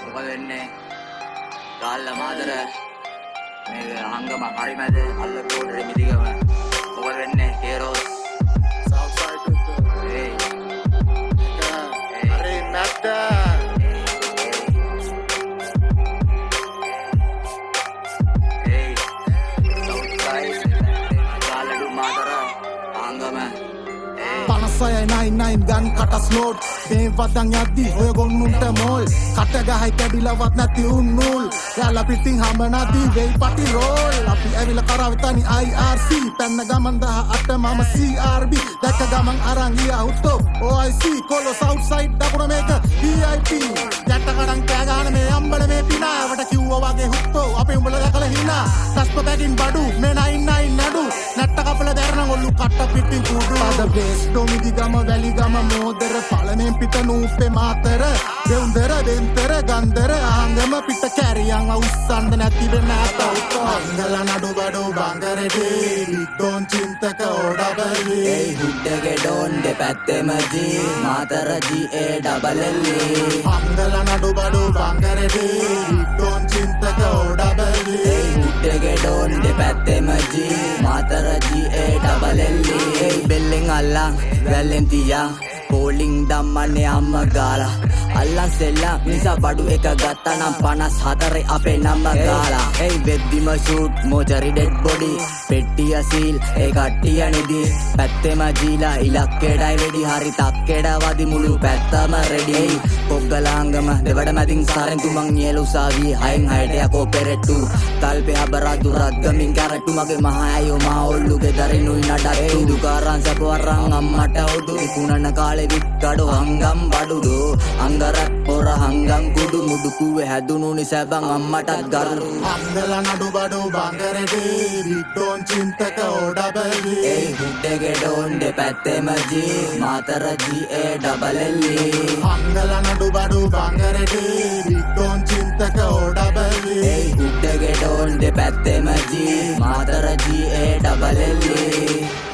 මොකද වෙන්නේ? ගාල්ල මාතර මේ අංගම හරිමැද අල්ල රෝඩේ මිදිගම මොකද වෙන්නේ? කේරෝස් Southside to hey Are Nada. hey Southside ගාල්ලඩු Matara අංගම පනසය 99 ගන් කට ස්ලෝට් මේ වදන් යද්දි ඔය ගොන්නුන්ට මෝල් කට ගහයි කැඩිලවත් නැති උන්නූල් යාලා පිටින් හඹ නදී වෙයි පටි රෝල් අපි ඇවිල්ලා කරවතනි IRC පැන්න ගමන් 18 මම CRB දැක්ක ගමන් අරන් ගියා උත්තෝ OIC කොලෝ සවුත්සයිඩ් දකුණ මේක VIP ජට්ට කඩන් කෑ ගහන මේ අම්බල මේ පිනාවට කිව්වා වගේ හුත්තෝ අපි උඹලා දැකලා හිනා තස්ප බැගින් බඩු මේ 99 නඩු නැට්ට කපල දැරන ඔල්ලු කට පිටින් කුඩු අද බේස් ඩොමිදිගම වැලිගම මෝදර පළමෙන් පිට නූපේ මාතර දෙවුන්දර දෙන්තර ගන්දර ආංගම පිට කැරියන් අවුස්සන්ද නැති වෙන අතවුත අංගල නඩු බඩු බංගරේ ඩෝන් චින්තක ඕඩබලි hey හුඩ්ඩගේ ඩෝන් දෙපැත්තෙම G Matara GA double L අංගල නඩු බඩු බංගරේ ඩෝන් චින්තක ඕඩබලි hey හුඩ්ඩගේ ඩෝන් දෙපැත්තෙම G Matara GA double L hey බෙල්ලෙන් අල්ලන් වැල්ලෙන් තියා පෝලිං දම්මන්නේ අම්ම ගාලා අල්ලන් සෙල්ලා නිසා බඩු එක ගත්තා නම් 54 අපේ නම්ම ගාලා hey වෙද්දිම ෂූට් මොචරි ඩෙඩ් බොඩි පෙට්ටිය සීල් ඒ කට්ටිය නිදි පැත්තෙම ජීලා ඉලක්කෙඩයි වෙඩි හරි තක්කෙඩ වදි මුළු පැත්තම රෙඩි hey පොග්ගලාංගම දෙවඩ මැදින් සාරෙන් තුමන් නියලු සාවි හයෙන් හයට යකෝ පෙරට්ටු තල්පේ හබරදු රද්ගමින් කැරට්ටු මගේ මහා අයෝ මා ඔල්ලුගේ දරිනුයි නඩට්ටු දුකාරන් සපවරන් අම්මට උදු කුණන කාලේ වික්කඩු හංගම් බඩුදු අංගරක් පොර හංගම් කුඩු මුඩු කුවේ හැදුණු නිසබන් අම්මටත් ගරු අංගල නඩු බඩු බංගරේ ඩෝන් චින්තක ඕඩබලි hey හුඩ්ඩගේ ඩෝන් දෙපැත්තෙම G Matara GA double L අංගල නඩු බඩු බංගරේ ඩෝන් චින්තක ඕඩබලි hey හුඩ්ඩගේ ඩෝන් දෙපැත්තෙම G Matara GA double L